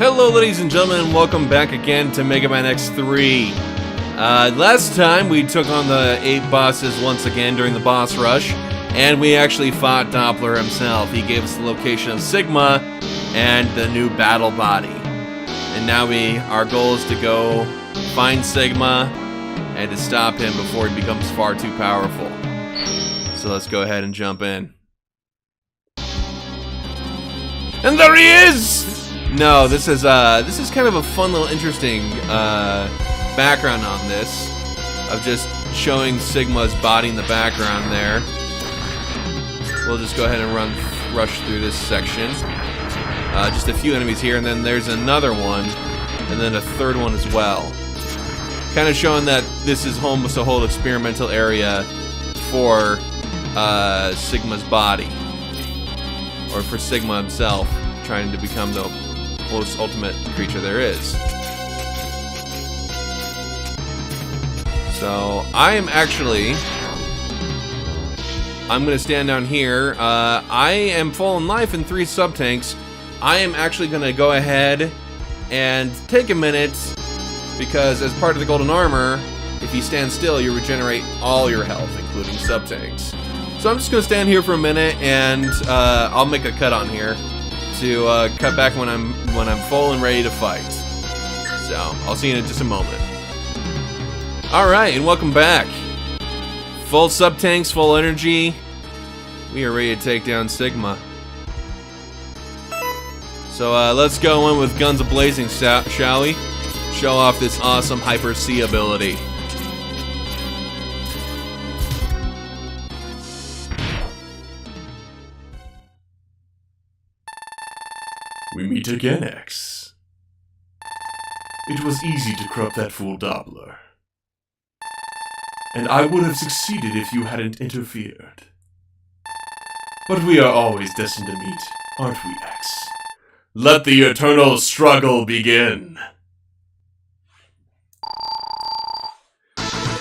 Hello ladies and gentlemen, and welcome back again to Mega Man X3. Last time we took on the 8 bosses once again during the boss rush, and we actually fought Doppler himself. He gave us the location of Sigma and the new battle body. And now our goal is to go find Sigma and to stop him before he becomes far too powerful. So let's go ahead and jump in. And there he is! No, this is kind of a fun little interesting background on this, of just showing Sigma's body in the background there. We'll just go ahead and rush through this section. Just a few enemies here, and then there's another one, and then a third one as well. Kind of showing that this is almost a whole experimental area for Sigma's body, or for Sigma himself, trying to become the most ultimate creature there is. So I'm gonna stand down here. I am full in life in 3 sub-tanks. I am actually gonna go ahead and take a minute, because as part of the golden armor, if you stand still, you regenerate all your health, including sub-tanks. So I'm just gonna stand here for a minute, and I'll make a cut on here to cut back when I'm full and ready to fight. So I'll see you in just a moment. Alright, and welcome back. Full sub-tanks, full energy. We are ready to take down Sigma. So let's go in with guns a-blazing, shall we? Show off this awesome Hyper C ability. We meet again, X. It was easy to corrupt that fool Doppler. And I would have succeeded if you hadn't interfered. But we are always destined to meet, aren't we, X? Let the eternal struggle begin!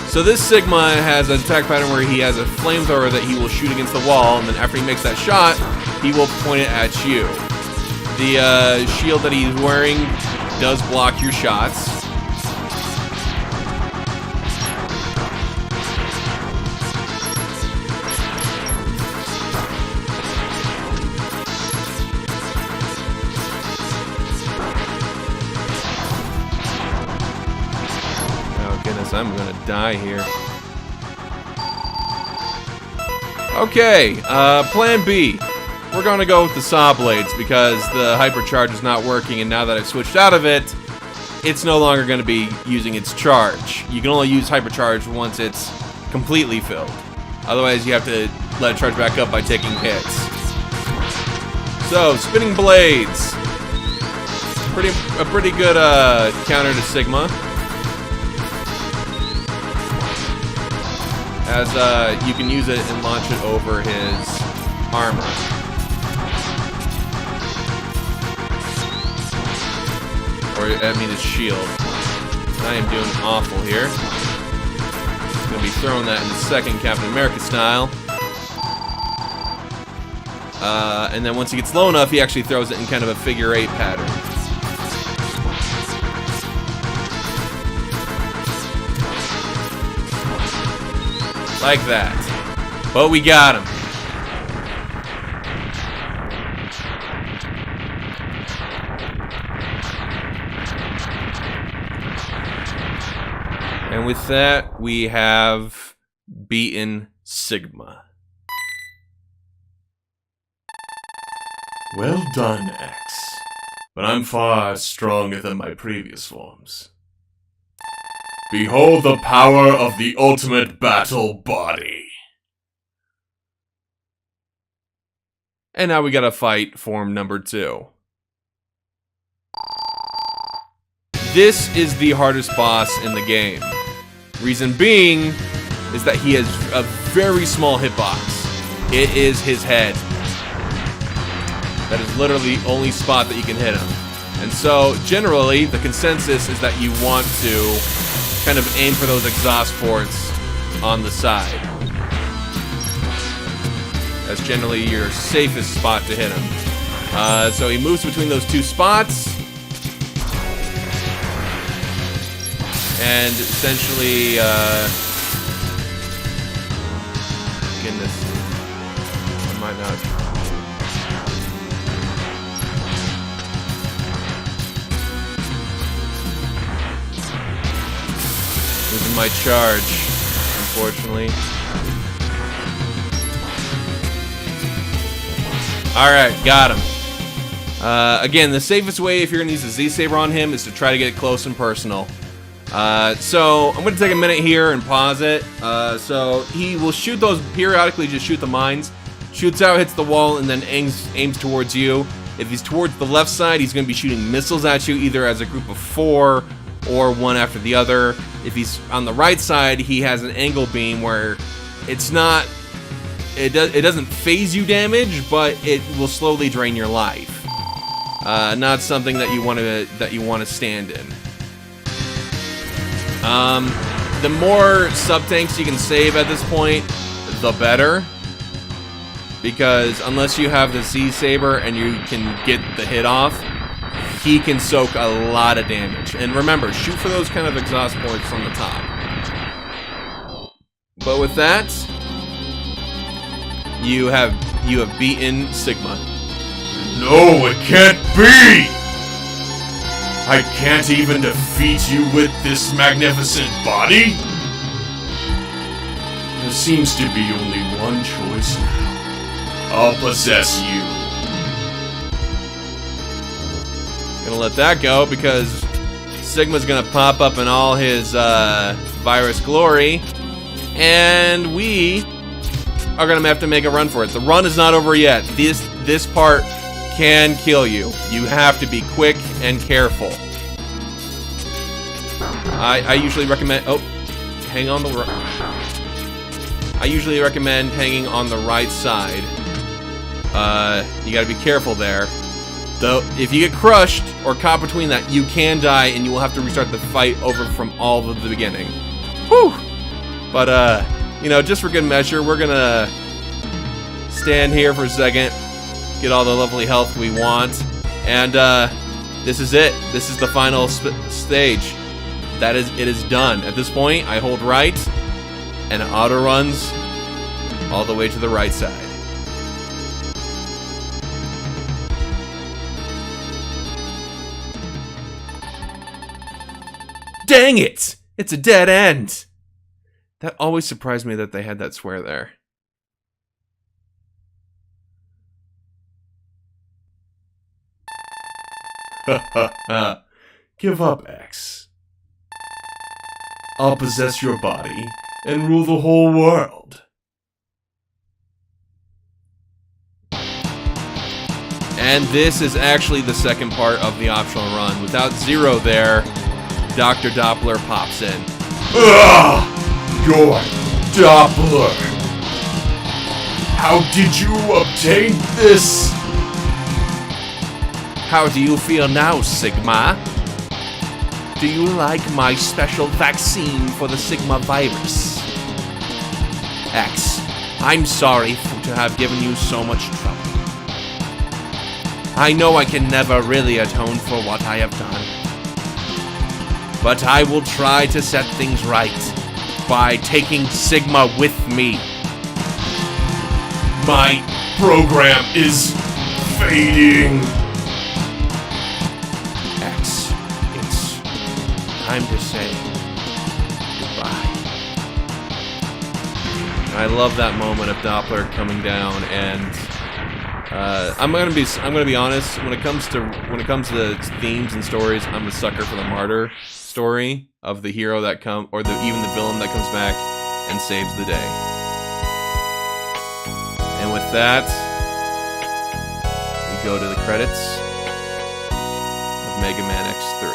So this Sigma has an attack pattern where he has a flamethrower that he will shoot against the wall, and then after he makes that shot, he will point it at you. The shield that he's wearing does block your shots. Oh goodness, I'm gonna die here. Okay, plan B. We're going to go with the saw blades because the hypercharge is not working, and now that I've switched out of it, it's no longer going to be using its charge. You can only use hypercharge once it's completely filled. Otherwise, you have to let it charge back up by taking hits. So, spinning blades. A pretty good counter to Sigma. As you can use it and launch it over his armor. I mean his shield. I am doing awful here. Gonna be throwing that in the second Captain America style. And then once he gets low enough, he actually throws it in kind of a figure 8 pattern. Like that. But we got him. And with that, we have beaten Sigma. Well done, X. But I'm far stronger than my previous forms. Behold the power of the ultimate battle body. And now we gotta fight form number 2. This is the hardest boss in the game. Reason being is that he has a very small hitbox. It is his head. That is literally the only spot that you can hit him. And so, generally, the consensus is that you want to kind of aim for those exhaust ports on the side. That's generally your safest spot to hit him. So he moves between those 2 spots. and essentially, goodness, I might not. Losing my charge, unfortunately. Alright, got him. Again, the safest way if you're going to use a Z-Saber on him is to try to get close and personal. So, I'm going to take a minute here and pause it. So, he will shoot those, periodically just shoot the mines. Shoots out, hits the wall, and then aims towards you. If he's towards the left side, he's going to be shooting missiles at you, either as a group of 4 or one after the other. If he's on the right side, he has an angle beam where it's not... It doesn't phase you damage, but it will slowly drain your life. Not something that you want to stand in. The more sub-tanks you can save at this point, the better. Because unless you have the Z-Saber and you can get the hit off, he can soak a lot of damage. And remember, shoot for those kind of exhaust points on the top. But with that, you have beaten Sigma. No, it can't be! I can't even defeat you with this magnificent body? There seems to be only one choice now. I'll possess you. Gonna let that go because Sigma's gonna pop up in all his virus glory, and we are gonna have to make a run for it. The run is not over yet. This part can kill you. You have to be quick and careful. I usually recommend... Oh, hang on the... I usually recommend hanging on the right side. You gotta be careful there. Though, if you get crushed or caught between that, you can die and you will have to restart the fight over from all of the beginning. Whew! But, you know, just for good measure, we're gonna stand here for a second, get all the lovely health we want, and this is it. This is the final stage. It is done. At this point, I hold right, and it auto runs all the way to the right side. Dang it! It's a dead end! That always surprised me that they had that swear there. Give up, X. I'll possess your body and rule the whole world. And this is actually the second part of the optional run. Without Zero there, Dr. Doppler pops in. Ugh! Your Doppler! How did you obtain this? How do you feel now, Sigma? Do you like my special vaccine for the Sigma virus? X, I'm sorry to have given you so much trouble. I know I can never really atone for what I have done. But I will try to set things right by taking Sigma with me. My program is fading. X, it's time to say goodbye. I love that moment of Doppler coming down, and I'm gonna be honest. When it comes to themes and stories, I'm a sucker for the martyr story of the hero that even the villain that comes back and saves the day. And with that, we go to the credits of Mega Man X3.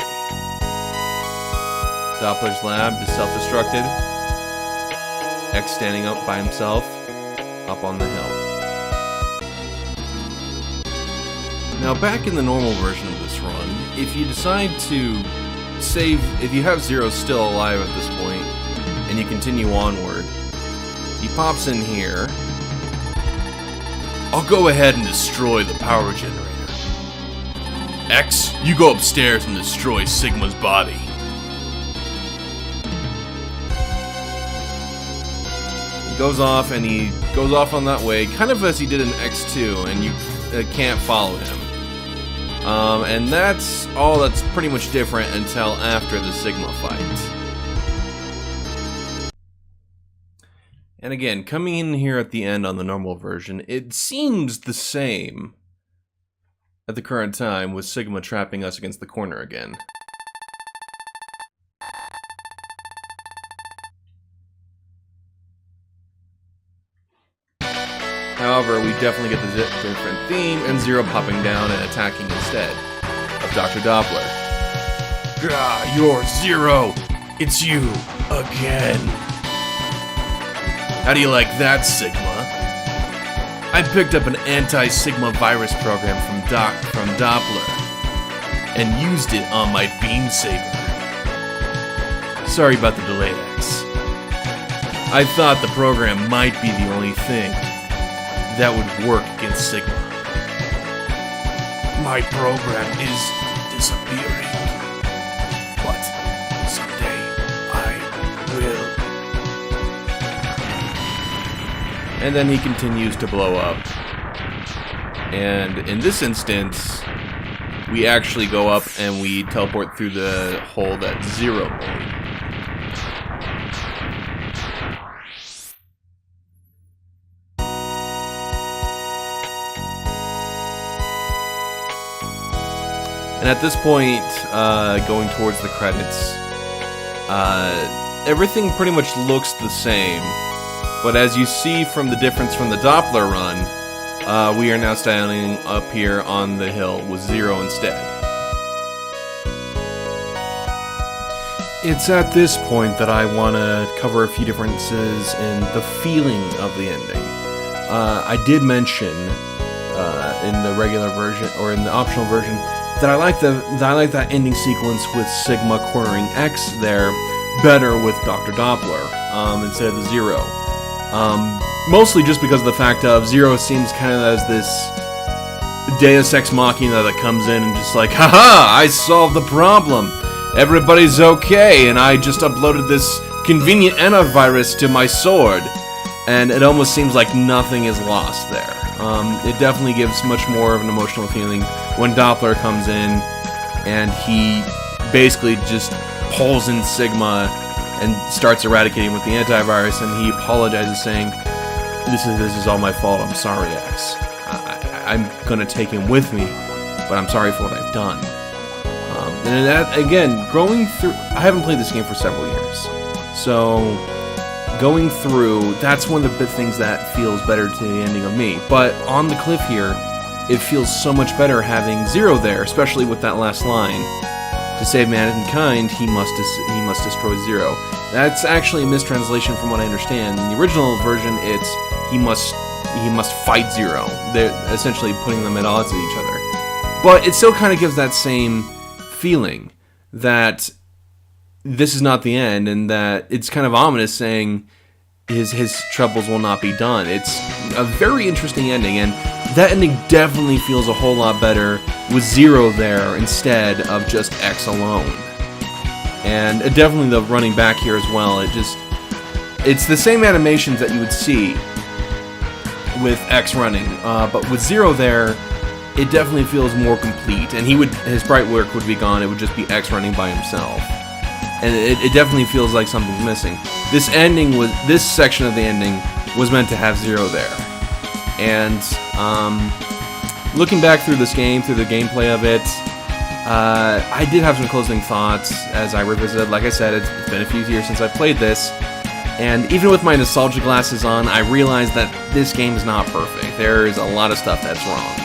Doppler's lab is self-destructed. X standing up by himself up on the hill. Now, back in the normal version of this run, if you decide to save, if you have Zero still alive at this point, and you continue onward, he pops in here. I'll go ahead and destroy the power generator. X, you go upstairs and destroy Sigma's body. goes off, and he goes off on that way, kind of as he did in X2, and you can't follow him. And that's all that's pretty much different until after the Sigma fight. And again, coming in here at the end on the normal version, it seems the same at the current time, with Sigma trapping us against the corner again. However, we definitely get the different theme, and Zero popping down and attacking instead of Dr. Doppler. Gah, you're Zero! It's you, again! How do you like that, Sigma? I picked up an anti-Sigma virus program from Doppler and used it on my beam saber. Sorry about the delay, X. I thought the program might be the only thing that would work against Sigma. My program is disappearing, but someday I will. And then he continues to blow up. And in this instance, we actually go up and we teleport through the hole that Zero made. And at this point, going towards the credits, everything pretty much looks the same. But as you see from the difference from the Doppler run, we are now standing up here on the hill with Zero instead. It's at this point that I want to cover a few differences in the feeling of the ending. I did mention in the regular version, or in the optional version, that I like that ending sequence with Sigma cornering X there better with Dr. Doppler instead of the Zero. Mostly just because of the fact of Zero seems kind of as this Deus Ex Machina that comes in and just like, haha, I solved the problem. Everybody's okay, and I just uploaded this convenient antivirus to my sword. And it almost seems like nothing is lost there. It definitely gives much more of an emotional feeling when Doppler comes in and he basically just pulls in Sigma and starts eradicating with the antivirus, and he apologizes saying, this is all my fault, I'm sorry, X. I'm gonna take him with me, but I'm sorry for what I've done. And that, again, going through, I haven't played this game for several years, so going through, that's one of the big things that feels better to the ending of me. But on the cliff here, it feels so much better having Zero there, especially with that last line. To save mankind, he must destroy Zero. That's actually a mistranslation from what I understand. In the original version, it's he must fight Zero. They're essentially putting them at odds with each other. But it still kind of gives that same feeling that this is not the end, and that it's kind of ominous, saying his troubles will not be done. It's a very interesting ending, and that ending definitely feels a whole lot better with Zero there instead of just X alone. And definitely the running back here as well. It's the same animations that you would see with X running, but with Zero there, it definitely feels more complete. And his bright work would be gone. It would just be X running by himself. And it definitely feels like something's missing. This section of the ending was meant to have Zero there. And looking back through this game, through the gameplay of it, I did have some closing thoughts as I revisited. Like I said, it's been a few years since I played this, and even with my nostalgia glasses on, I realized that this game is not perfect. There is a lot of stuff that's wrong.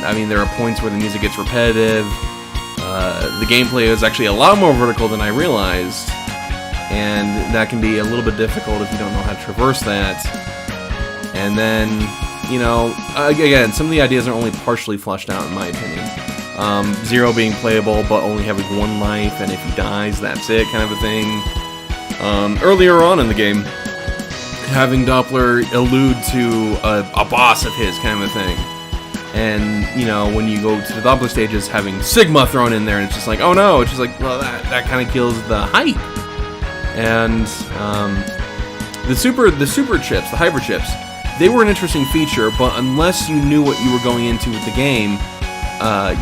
I mean, there are points where the music gets repetitive. The gameplay is actually a lot more vertical than I realized, and that can be a little bit difficult if you don't know how to traverse that. And then, again, some of the ideas are only partially fleshed out in my opinion. Zero being playable but only having one life, and if he dies, that's it, kind of a thing. Earlier on in the game, having Doppler allude to a boss of his, kind of a thing. And, when you go to the Doppler stages, having Sigma thrown in there, and it's just like, oh no, it's just like, well, that kind of kills the hype. And, The super chips, the hyper chips, they were an interesting feature, but unless you knew what you were going into with the game,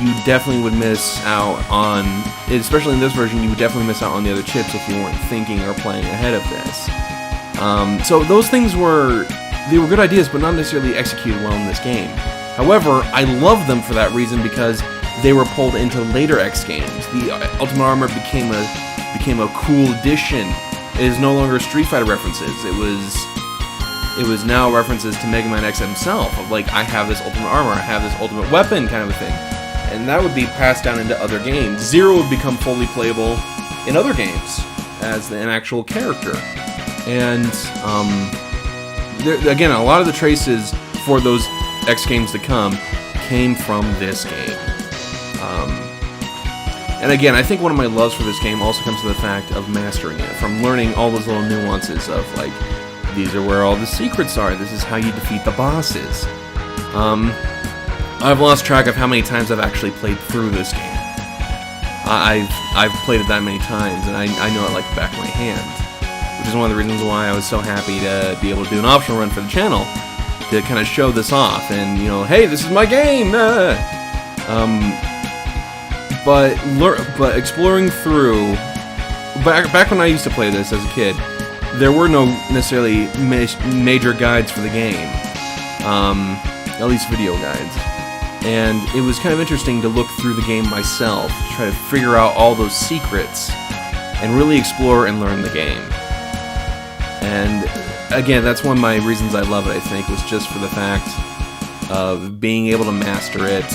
you definitely would miss out on, especially in this version, you would definitely miss out on the other chips if you weren't thinking or playing ahead of this. So those things were good ideas, but not necessarily executed well in this game. However, I love them for that reason because they were pulled into later X games. The Ultimate Armor became a cool addition. It is no longer Street Fighter references. It was now references to Mega Man X himself, of like, I have this ultimate armor, I have this ultimate weapon kind of a thing. And that would be passed down into other games. Zero would become fully playable in other games as an actual character. And again, a lot of the traces for those X games to come came from this game. And again, I think one of my loves for this game also comes to the fact of mastering it, from learning all those little nuances of like, these are where all the secrets are, this is how you defeat the bosses. I've lost track of how many times I've actually played through this game. I've played it that many times, and I know it like the back of my hand, which is one of the reasons why I was so happy to be able to do an optional run for the channel, to kind of show this off, and, you know, hey, this is my game! But exploring through, back when I used to play this as a kid, there were no necessarily major guides for the game, at least video guides, and it was kind of interesting to look through the game myself, to try to figure out all those secrets, and really explore and learn the game. And again, that's one of my reasons I love it, I think, was just for the fact of being able to master it,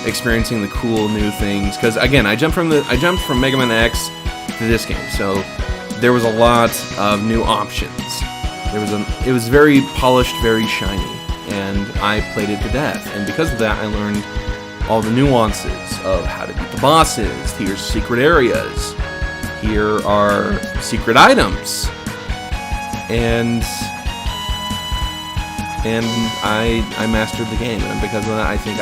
experiencing the cool new things, because again, I jumped from Mega Man X to this game, so there was a lot of new options. It was very polished, very shiny, and I played it to death. And because of that, I learned all the nuances of how to beat the bosses. Here's secret areas. Here are secret items. And I mastered the game, and because of that, I think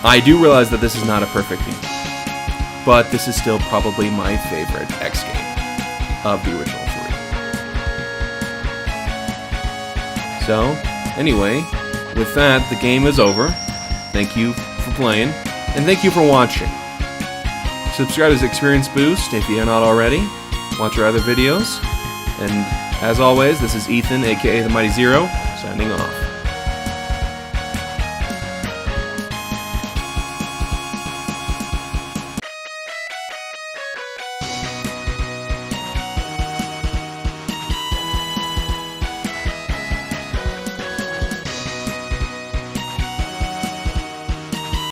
I do realize that this is not a perfect game, but this is still probably my favorite X game of the original 3. So, anyway, with that, the game is over. Thank you for playing, and thank you for watching. Subscribe to Experience Boost if you are not already. Watch our other videos. And as always, this is Ethan, aka TheMightyZero, signing off.